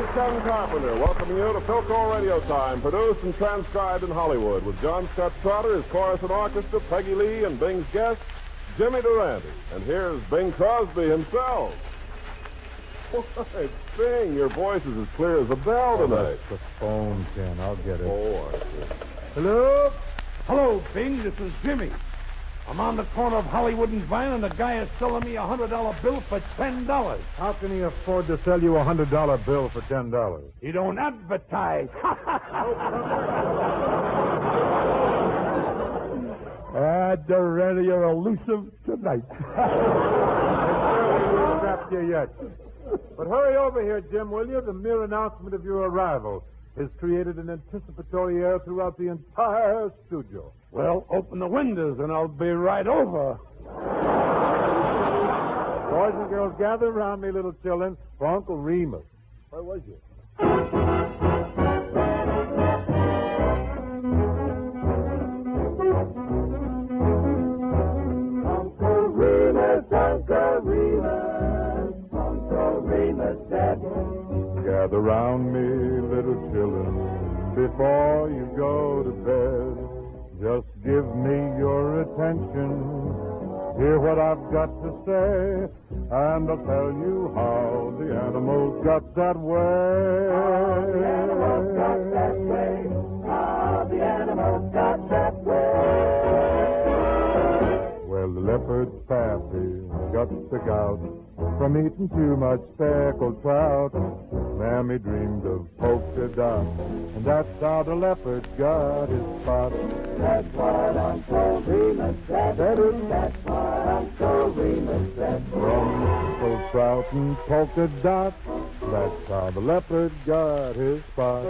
is Ken Carpenter, welcoming you to Philco Radio Time, produced and transcribed in Hollywood, with John Scott Trotter, his chorus and orchestra, Peggy Lee, and Bing's guest, Jimmy Durante. And here's Bing Crosby himself. Why, Bing, your voice is as clear as a bell tonight. That's the phone, Ken. I'll get it. Oh, I see. Hello? Hello, Bing. This is Jimmy. I'm on the corner of Hollywood and Vine, and the guy is selling me a $100 bill for $10. How can he afford to sell you a $100 bill for $10? He don't advertise. Durante, you're elusive tonight. I haven't trapped you yet. But hurry over here, Jim, will you? The mere announcement of your arrival has created an anticipatory air throughout the entire studio. Well, open the windows, and I'll be right over. Boys and girls, gather around me, little children, for Uncle Remus. Where was you? Uncle Remus, Uncle Remus, Uncle Remus said, Gather round me, little children, before you go to bed. Just give me your attention. Hear what I've got to say, and I'll tell you how the animals got that way. How the animals got that way. How the animals got that way. Well, the leopard's pappy got the gout from eating too much speckled trout. Mammy dreamed of polka dots, and that's how the leopard got his spot. That's what Uncle Remus said. That's what Uncle Remus said. From speckled trout and polka dots, that's how the leopard got his spot.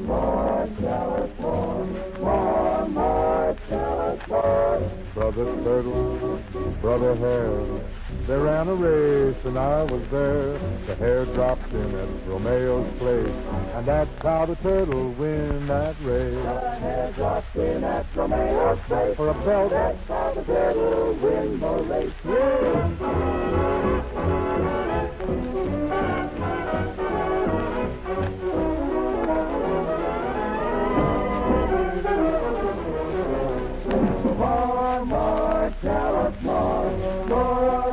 More, tell us more. More, tell us more. Brother Turtle, Brother Hare, they ran a race and I was there. The hare dropped in at Romeo's place, and that's how the turtle win that race. The hare dropped in at Romeo's place For a belt. That's how the turtle win the race. More, tell us more.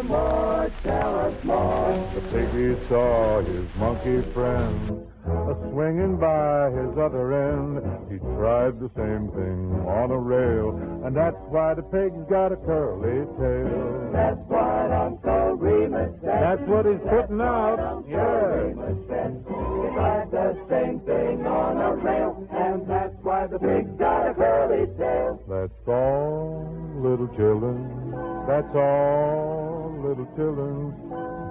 More, tell us more. The piggy saw his monkey friend a-swinging by his other end. He tried the same thing on a rail, and that's why the pig's got a curly tail. That's what Uncle Remus said. That's what he's putting out. Uncle Yeah. Remus said. He tried the same thing on a rail, and that's why the pig's got a curly tail. That's all, little children. That's all, little children.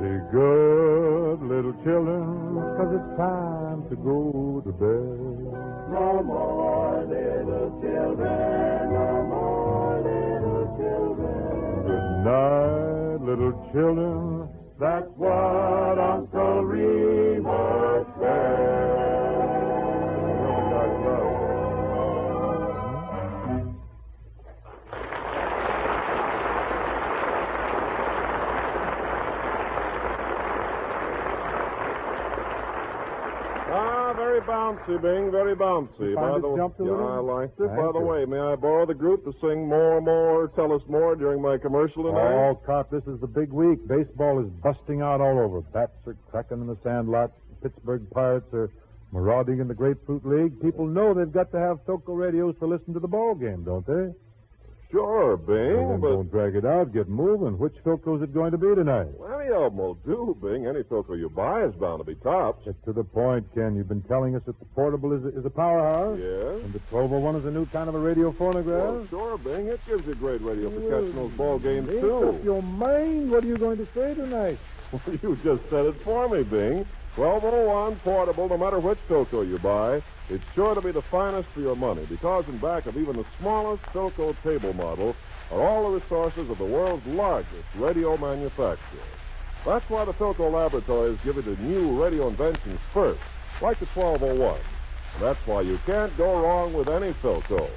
Be good, little children, 'cause it's time to go to bed. No more little children. No more little children. Good night, little children. That's what Uncle Remus said. Very bouncy, Bing, very bouncy. Jumped a little? I liked it. Thank By the you. way, may I borrow the group to sing More, Tell Us More during my commercial tonight? Oh, Cop, this is the big week. Baseball is busting out all over. Bats are cracking in the sandlot. Pittsburgh Pirates are marauding in the Grapefruit League. People know they've got to have Philco radios to listen to the ball game, don't they? Sure, Well, Bing, then but don't drag it out. Get moving. Which Philco is it going to be tonight? any of them will do, Bing. Any Philco you buy is bound to be tops. Get to the point, Ken. You've been telling us that the portable is a powerhouse. Yes? And the 1201 is a new kind of a radio phonograph. Well, sure, Bing. It gives you great radio for catching those ball games, Make too. up your mind. What are you going to say tonight? Well, you just said it for me, Bing. 1201 portable, no matter which Philco you buy, it's sure to be the finest for your money, because in back of even the smallest Philco table model are all the resources of the world's largest radio manufacturer. That's why the Philco Laboratories give you the new radio inventions first, like the 1201. And that's why you can't go wrong with any Philco.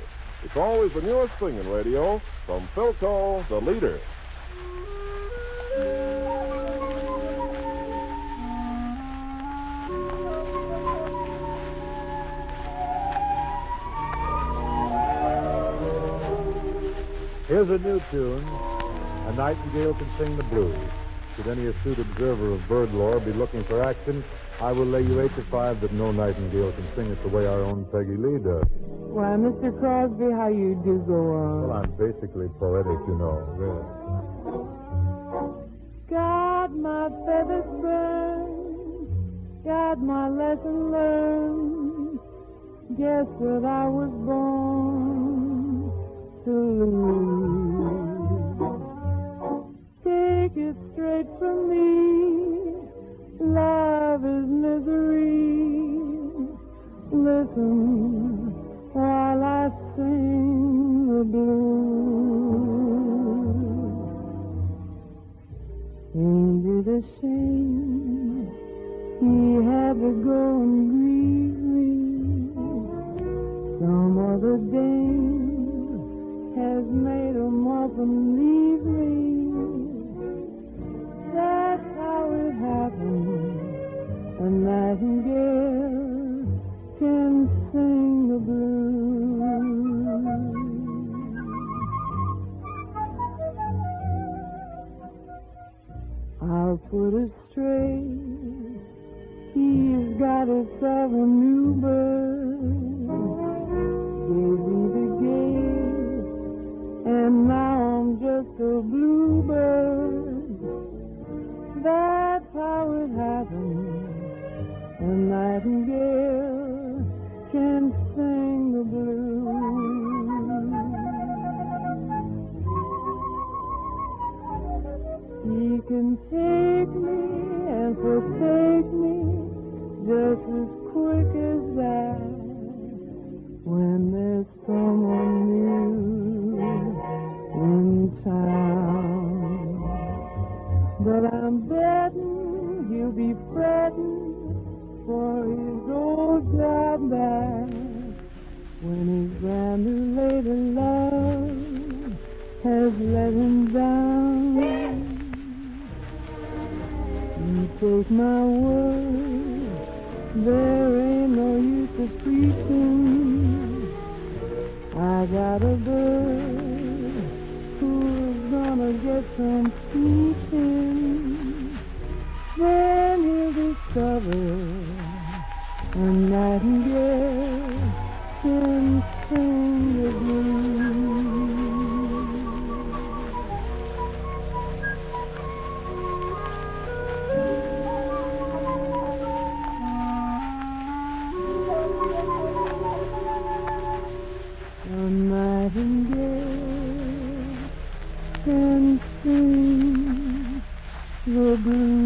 It's always the newest thing in radio from Philco, the leader. Here's a new tune. A nightingale can sing the blues. Should any astute observer of bird lore be looking for action, I will lay you 8 to 5 that no nightingale can sing it the way our own Peggy Lee does. Why, Mr. Crosby, how you do go on. Well, I'm basically poetic, you know, really. Got my feathers burned, got my lesson learned. Guess that I was born to lose. Take it straight from me, love is misery. Listen while I sing the blues. Ain't it a shame he had to go and grieve me? Some other dame has made him up and leave me. That's how it happened. A nightingale can sing the blues. I'll put it straight. He's got himself a new bird. Gave me the gate, and now I'm just a bluebird. That's how it happened. A nightingale can sing the blues. He can take me and forsake me just as quick as that. When there's someone new in town. But I'm betting he'll be fretting for his old job back when his brand new lady love has let him down. You take my word, there ain't no use of preaching. I got a bird who's gonna get some teaching. Then he'll discover a nightingale can sing the blues. A nightingale can sing the blues.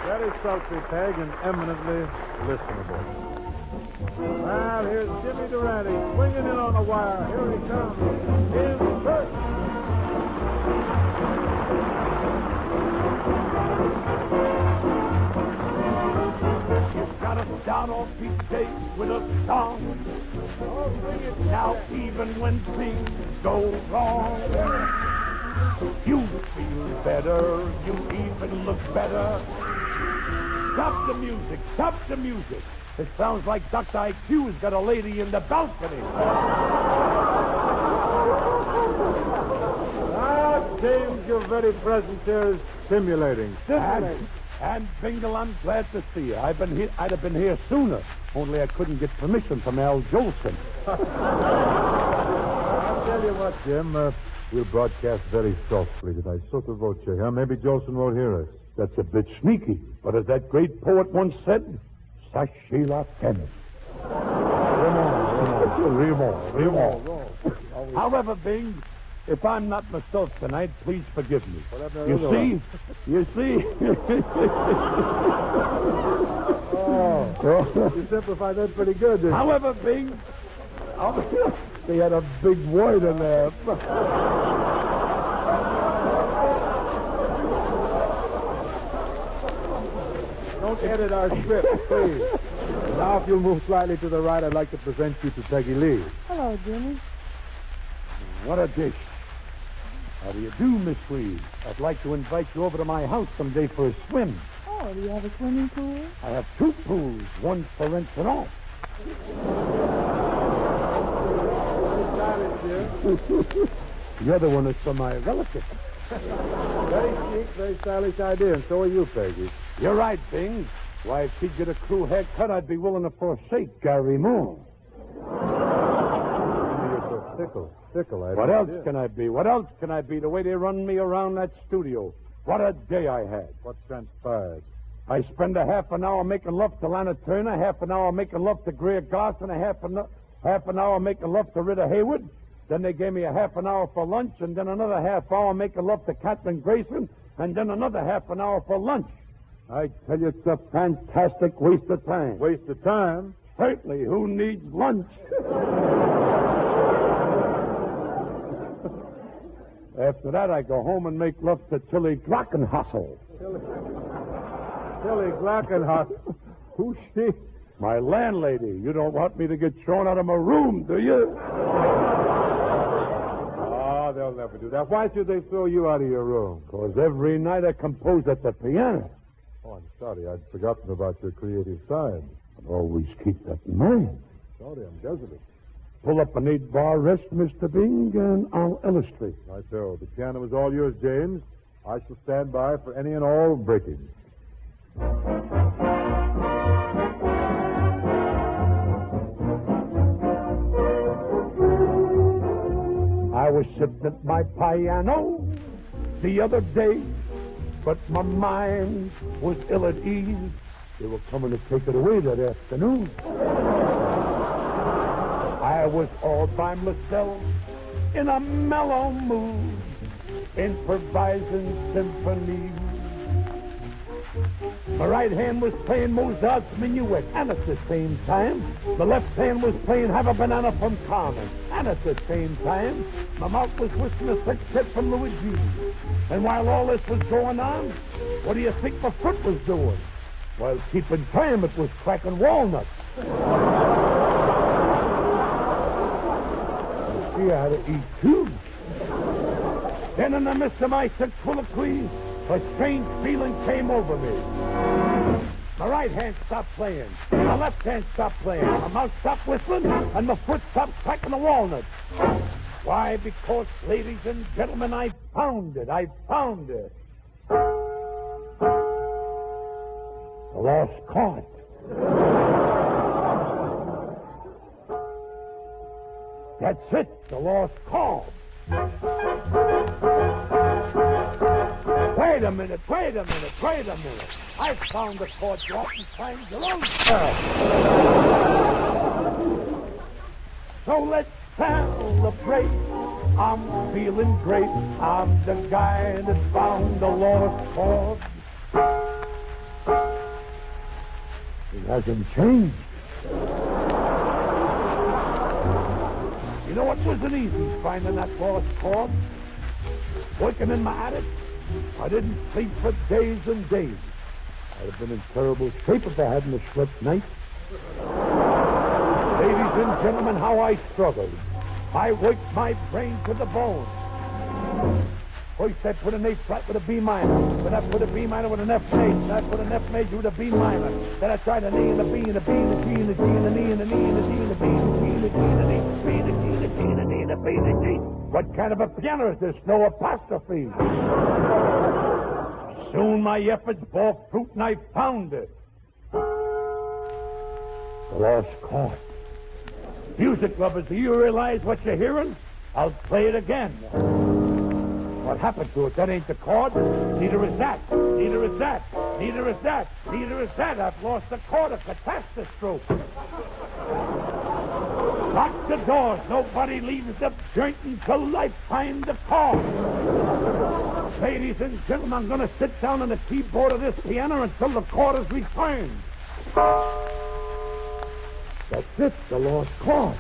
Very sultry, Peg, and eminently listenable. Well, here's Jimmy Durante swinging in on the wire. Here he comes. In first. You've got to start off each day with a song. Now, even when things go wrong, you feel better, you even look better. Stop the music, stop the music. It sounds like Dr. IQ's got a lady in the balcony. Ah, James, your very presence here is stimulating. And Bingle, I'm glad to see you. I'd have been here sooner, only I couldn't get permission from Al Jolson. I'll tell you what, Jim, we'll broadcast very softly tonight. Sotto voce, huh? Maybe Jolson won't hear us. That's a bit sneaky, but as that great poet once said, sachez la peine. Raymond. However, Bing, if I'm not myself tonight, please forgive me. You see? You simplified that pretty good, didn't you? However, Bing, they had a big word in there. Don't edit our script, please. Now, if you'll move slightly to the right, I'd like to present you to Peggy Lee. Hello, Jimmy. What a dish. How do you do, Miss Reed? I'd like to invite you over to my house someday for a swim. Oh, do you have a swimming pool? I have 2 pools, one for rent and all. The other one is for my relative. Very chic, very stylish idea, and so are you, Peggy. You're right, Bing. Why, if she'd get a crew haircut, I'd be willing to forsake Gary Moore. You're so fickle. What else can I be? What else can I be? The way they run me around that studio. What a day I had. What transpired? I spend a half an hour making love to Lana Turner, half an hour making love to Greer Garson, half an hour making love to Rita Hayworth. Then they gave me a half an hour for lunch, and then another half hour making love to Katherine Grayson, and then another half an hour for lunch. I tell you, it's a fantastic waste of time. Waste of time? Certainly. Who needs lunch? After that, I go home and make love to Tilly Glockenhassel. Tilly Glockenhassel? Who's she? My landlady. You don't want me to get thrown out of my room, do you? Oh, they'll never do that. Why should they throw you out of your room? Because every night I compose at the piano. Oh, I'm sorry. I'd forgotten about your creative side. But always keep that in mind. Sorry, I'm desolate. Pull up an 8-bar rest, Mr. Bing, and I'll illustrate. Right so. The piano is all yours, James. I shall stand by for any and all breakage. I was sitting at my piano the other day, but my mind was ill at ease. They were coming to take it away that afternoon. I was all by myself in a mellow mood, improvising symphonies. My right hand was playing Mozart's Minuet, and at the same time, the left hand was playing Have a Banana from Carmen, and at the same time, my mouth was whistling a sextet from Luigi. And while all this was going on, what do you think my foot was doing? While keeping time, it was cracking walnuts. See, I had to eat too. Then in the midst of my soliloquy, a strange feeling came over me. My right hand stopped playing. My left hand stopped playing. My mouth stopped whistling, and my foot stopped cracking the walnuts. Why? Because, ladies and gentlemen, I found it. I found it. The lost chord. That's it, the lost chord. Wait a minute. I found the chord you often find your own self. So let's celebrate. I'm feeling great. I'm the guy that found the lost chord. It hasn't changed. You know, it wasn't easy finding that lost chord. Working in my attic, I didn't sleep for days and days. I'd have been in terrible shape if I hadn't slept nights. Ladies and gentlemen, how I struggled. I worked my brain to the bone. First, I put an A flat with a B minor. Then I put a B minor with an F major. Then I put an F major with a B minor. Then I tried an A and a B and a B and a G and a G and an E and an E and a D and a B and a G and a G and an E, B and a G and a G and an E and a B and a G. What kind of a piano is this? No apostrophe. Soon my efforts bore fruit and I found it. The lost chord. Music lovers, do you realize what you're hearing? I'll play it again. What happened to it? That ain't the chord. Neither is that. Neither is that. Neither is that. Neither is that. I've lost the chord. A catastrophe. Lock the doors. Nobody leaves the joint until I find the chord. Ladies and gentlemen, I'm going to sit down on the keyboard of this piano until the chord is returned. That's it, the lost chord.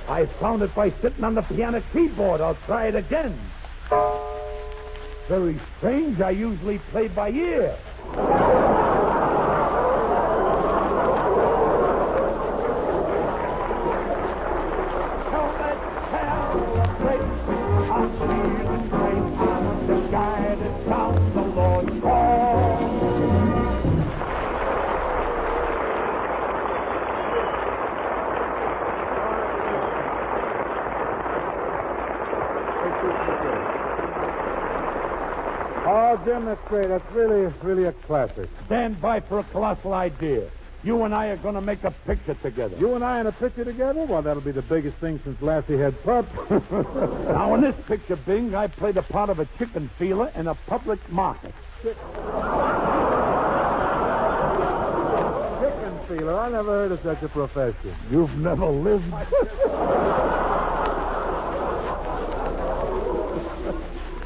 I found it by sitting on the piano keyboard. I'll try it again. Very strange. I usually play by ear. So let's celebrate. I'm feeling great. that's great. That's really a classic. Stand by for a colossal idea. You and I are going to make a picture together. You and I in a picture together? Well, that'll be the biggest thing since Lassie had pup. Now, in this picture, Bing, I play the part of a chicken feeler in a public market. Chicken feeler? I never heard of such a profession. You've never lived.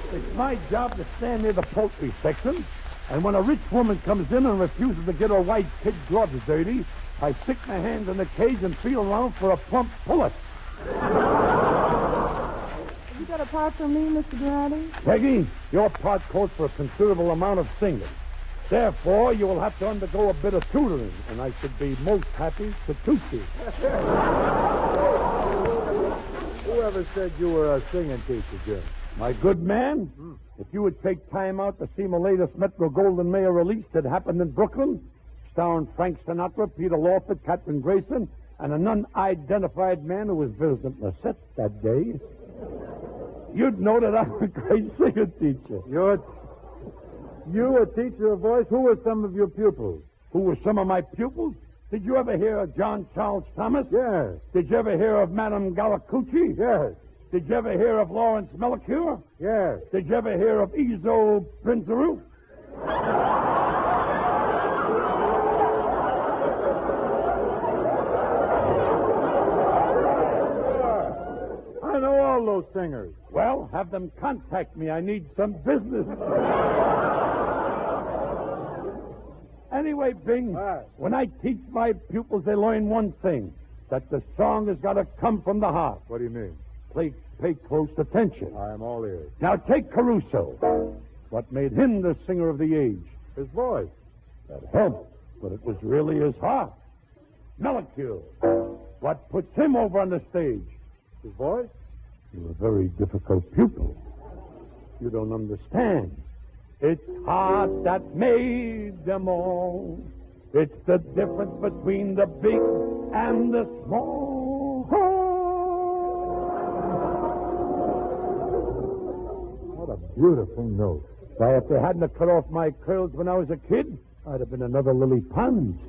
It's my job to stand near the poultry section, and when a rich woman comes in and refuses to get her white kid gloves dirty, I stick my hands in the cage and feel around for a plump pullet. You got a part for me, Mr. Durante? Peggy, your part calls for a considerable amount of singing. Therefore, you will have to undergo a bit of tutoring, and I should be most happy to tutor you. Whoever said you were a singing teacher, Jim? My good man, if you would take time out to see my latest Metro Golden Mayer release that happened in Brooklyn, starring Frank Sinatra, Peter Lawford, Katrin Grayson, and an unidentified man who was visiting the set that day, you'd know that I'm a great singing teacher. You a teacher of voice? Who were some of your pupils? Who were some of my pupils? Did you ever hear of John Charles Thomas? Yes. Did you ever hear of Madame Galacucci? Yes. Did you ever hear of Lawrence Melicure? Yes. Did you ever hear of Izo Prinzaroo? I know all those singers. Well, have them contact me. I need some business. Anyway, Bing, when I teach my pupils, they learn one thing, that the song has got to come from the heart. What do you mean? Pay close attention. I am all ears. Now, take Caruso. What made him the singer of the age? His voice. That helped, but it was really his heart. Melicure. What puts him over on the stage? His voice? You're a very difficult pupil. You don't understand. It's heart that made them all. It's the difference between the big and the small. What a beautiful note. Why, if they hadn't have cut off my curls when I was a kid, I'd have been another Lily Pons.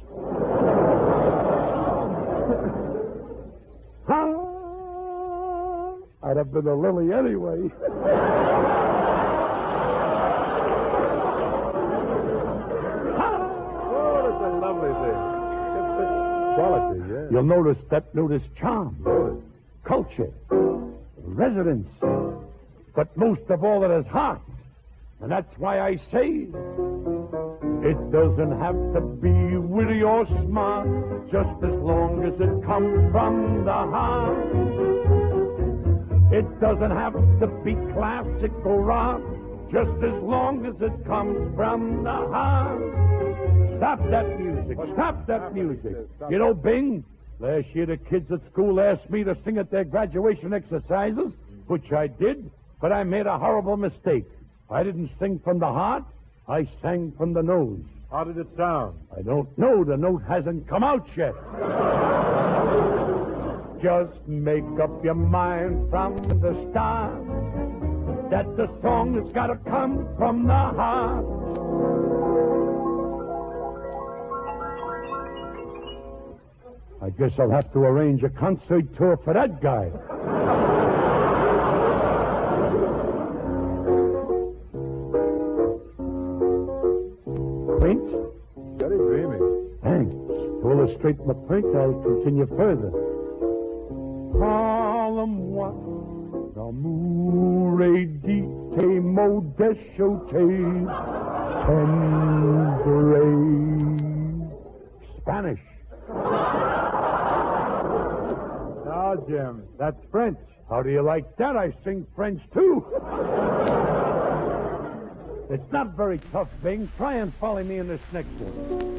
I'd have been a lily anyway. Oh, that's a lovely thing. It's such quality, yeah. You'll notice that note is charm, culture, residence, but most of all it is heart. And that's why I say it doesn't have to be witty or smart, just as long as it comes from the heart. It doesn't have to be classic or rock, just as long as it comes from the heart. Stop that music. Stop that music. You know, Bing, last year the kids at school asked me to sing at their graduation exercises, which I did, but I made a horrible mistake. I didn't sing from the heart. I sang from the nose. How did it sound? I don't know. The note hasn't come out yet. Just make up your mind from the start that the song has got to come from the heart. I guess I'll have to arrange a concert tour for that guy. Quaint? Very dreamy. Thanks. To illustrate my point, I'll continue further. Parle-moi d'amour et tes mots déchotés, tendre. Spanish. Now, Jim, that's French. How do you like that? I sing French, too. It's not very tough, Bing. Try and follow me in this next one.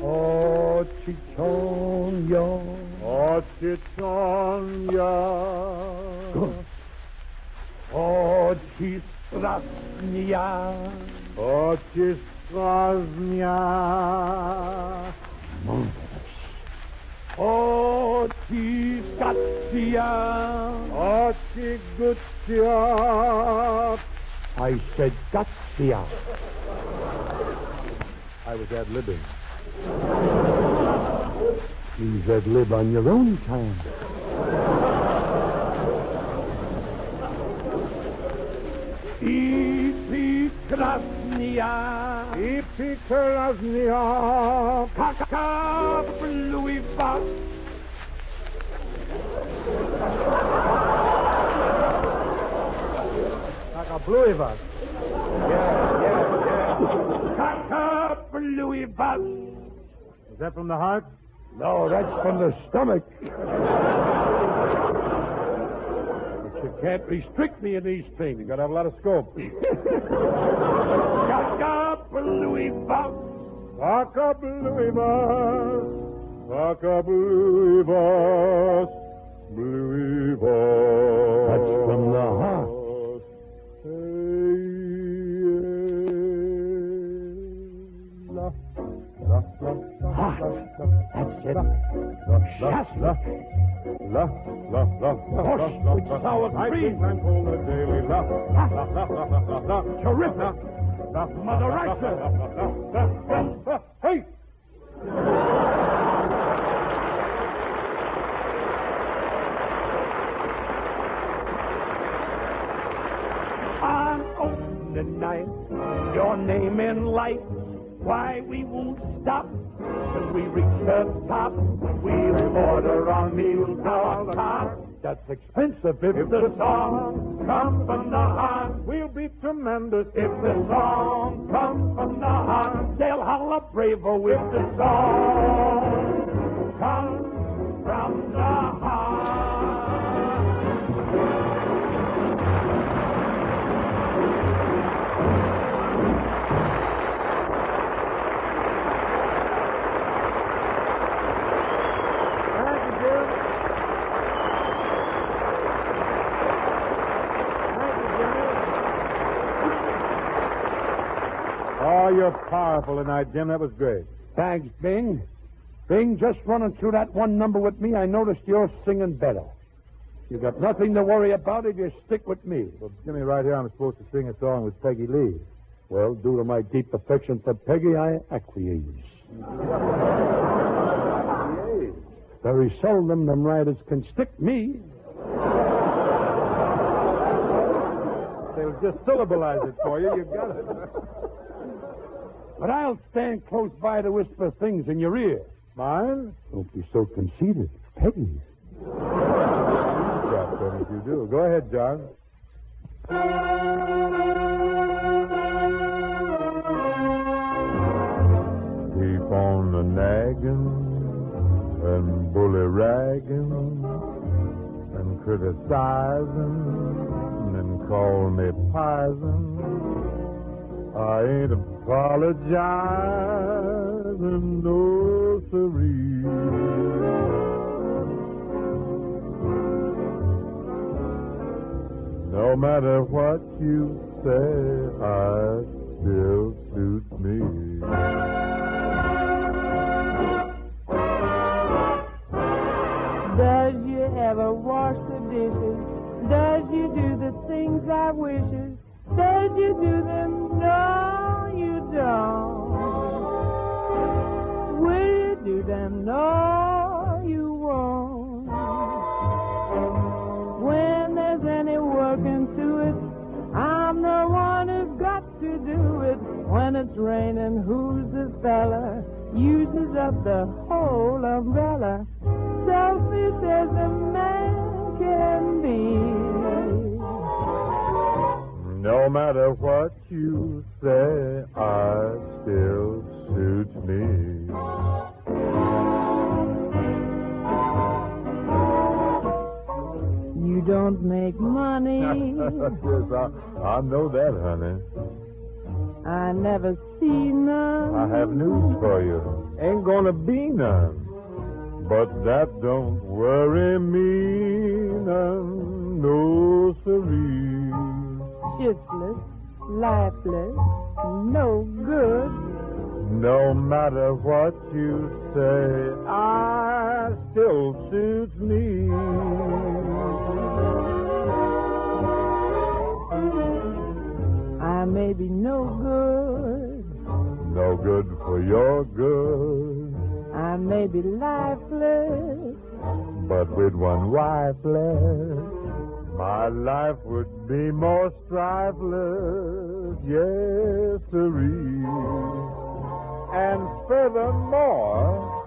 Oh, Chichonia. Oh, Chichonia. Good. Oh, Chistrasnia. Oh, Chistrasnia. Marvelous. Oh, Chiskatia. Oh, Chigutia. I said Gotsia. I was ad-libbing. Please ad-lib on your own time. Ipi Krasnia. Ipi Krasnia. Kaka Louis Box. Like a bluey-bus. Yeah. Kaka Louis Box. Is that from the heart? No, that's from the stomach. But you can't restrict me in these things. You got to have a lot of scope. Kaka Louis Box. Kaka bluey-bus. Kaka bluey-bus. Bluey-bus. That's from the heart. That's it. Bosh with sour cream. I'm cold and daily. Terrific. Mother Russia. Hey! On opening night, your name in lights. Why we won't stop till we reach the top. We'll order our meals à la carte. That's expensive if the song comes from the heart. We'll be tremendous If the song comes from the heart, they'll holler bravo if the song comes from the heart. Oh, you're powerful tonight, Jim. That was great. Thanks, Bing. Bing, just running through that one number with me, I noticed you're singing better. You got nothing to worry about if you stick with me. Well, Jimmy, right here, I'm supposed to sing a song with Peggy Lee. Well, due to my deep affection for Peggy, I acquiesce. Very seldom them riders can stick me. They'll just syllableize it for you. You got it. But I'll stand close by to whisper things in your ear. Mine? Don't be so conceited. Peggy's. Drop them if you do. Go ahead, John. Keep on the nagging and bully-ragging and criticizing and call me pison. I ain't apologizing, no siree. No matter what you say, I still suit me. Does you ever wash the dishes? Does you do the things I wishes? Does you do them? No, you don't. Will you do them? No, you won't. When there's any working to it, I'm the one who's got to do it. When it's raining, who's the fella? Uses up the whole umbrella. Selfish as a man can be. No matter what you say, I still suit me. You don't make money. Yes, I know that, honey. I never see none. I have news for you. Ain't gonna be none. But that don't worry me none, no siree. Shiftless, lifeless, no good. No matter what you say, I still suits me. may be no good. No good for your good. I may be lifeless. But with one wife left, my life would be more strifeless. Yes, sirree. And furthermore,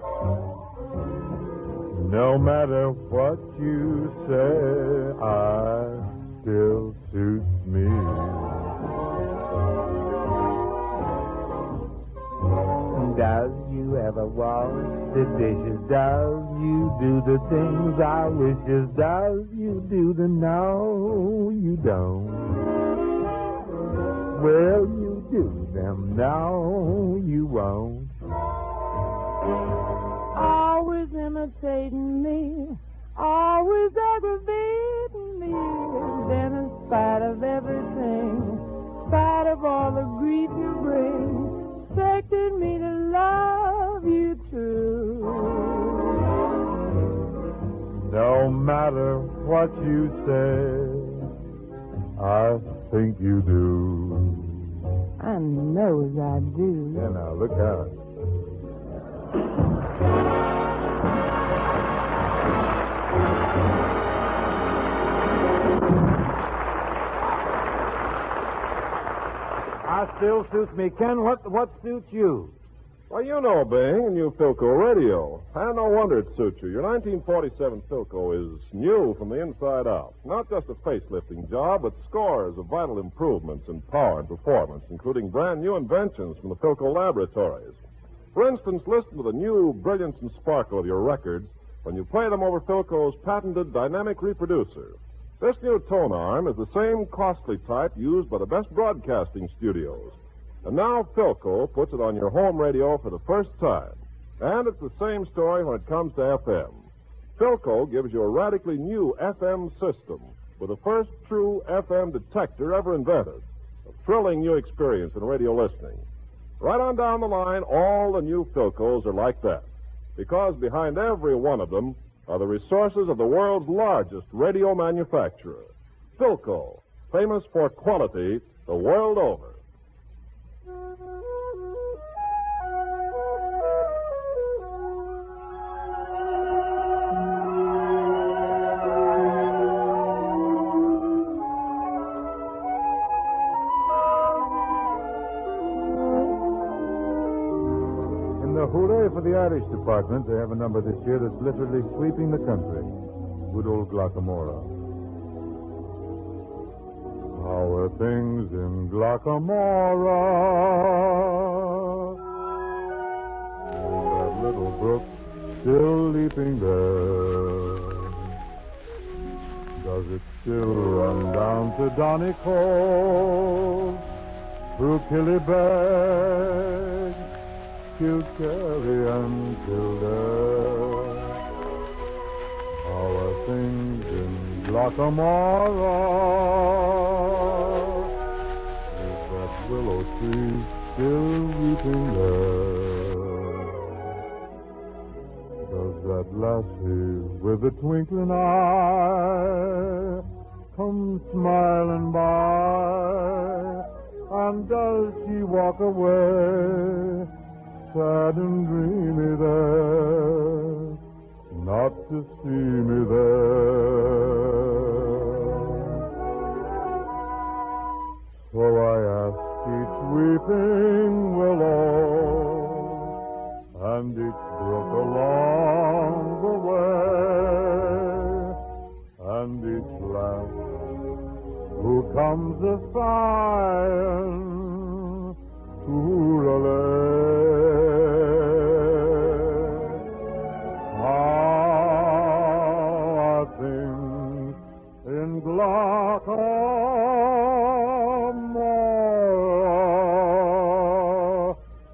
no matter what you say, I still suit me. Does you ever wash the dishes? Does you do the things I wishes? Does you do the no, you don't? Well, you do them, no, you won't. Always imitating me, always aggravating me. Then in spite of everything, in spite of all the grief you bring, expected me to love you true. No matter what you say, I think you do. I knows I do. Yeah, now, look out. I still suits me. Ken, what suits you? Well, you know, Bing, a new Philco radio. And no wonder it suits you. Your 1947 Philco is new from the inside out. Not just a facelifting job, but scores of vital improvements in power and performance, including brand new inventions from the Philco laboratories. For instance, listen to the new brilliance and sparkle of your records when you play them over Philco's patented dynamic reproducer. This new tone arm is the same costly type used by the best broadcasting studios. And now Philco puts it on your home radio for the first time. And it's the same story when it comes to FM. Philco gives you a radically new FM system with the first true FM detector ever invented. A thrilling new experience in radio listening. Right on down the line, all the new Philcos are like that. Because behind every one of them are the resources of the world's largest radio manufacturer. Philco, famous for quality the world over. Hooray for the Irish department. They have a number this year that's literally sweeping the country. Good old Glockamora. How are things in Glockamora? That little brook still leaping there. Does it still run down to Donegal? Through Killybegs? Kilkerry and Kildare. How are things in Glockamora? Is that willow tree still weeping there? Does that lassie with the twinkling eye come smiling by? And does she walk away sad and dreamy there, not to see me there? So I ask each weeping willow and each brook along the way, and each lass who comes a-sighing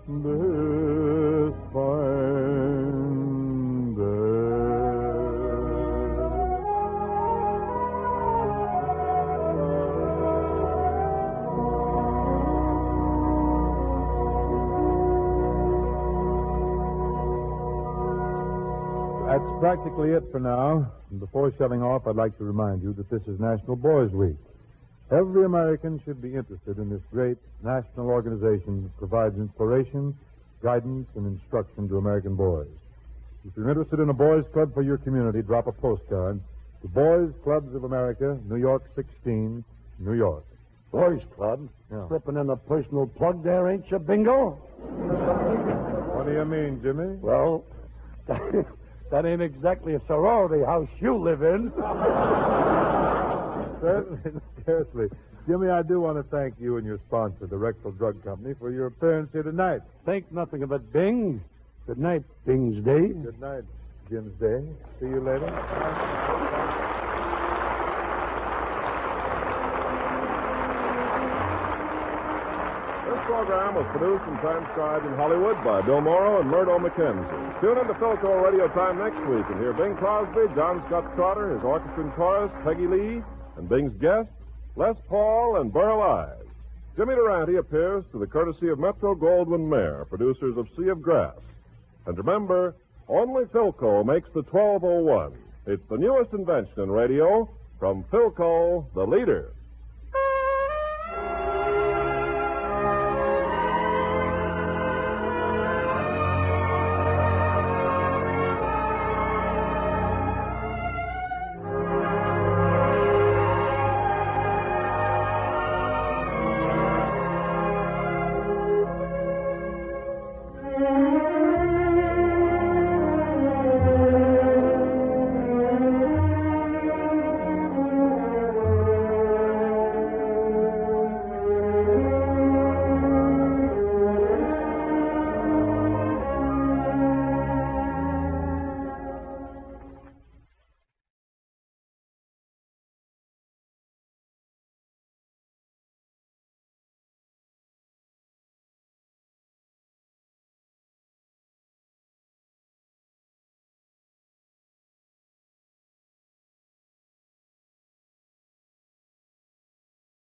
to this fine That's practically it for now. And before shelling off, I'd like to remind you that this is National Boys Week. Every American should be interested in this great national organization that provides inspiration, guidance, and instruction to American boys. If you're interested in a boys' club for your community, drop a postcard to Boys Clubs of America, New York 16, New York. Boys Club? Yeah. Slipping in a personal plug there, ain't you, Bingo? What do you mean, Jimmy? Well, that ain't exactly a sorority house you live in. Certainly, scarcely. Jimmy, I do want to thank you and your sponsor, the Rectal Drug Company, for your appearance here tonight. Think nothing of it, Bing. Good night, Bing's Day. Good night, Jim's Day. See you later. This program was produced and transcribed in Hollywood by Bill Morrow and Murdo McKenzie. Tune in to Philco Radio Time next week and hear Bing Crosby, John Scott Trotter, his orchestra and chorus, Peggy Lee, and Bing's guests, Les Paul and Burl Ives. Jimmy Durante appears to the courtesy of Metro-Goldwyn-Mayer, producers of Sea of Grass. And remember, only Philco makes the 1201. It's the newest invention in radio from Philco, the leader.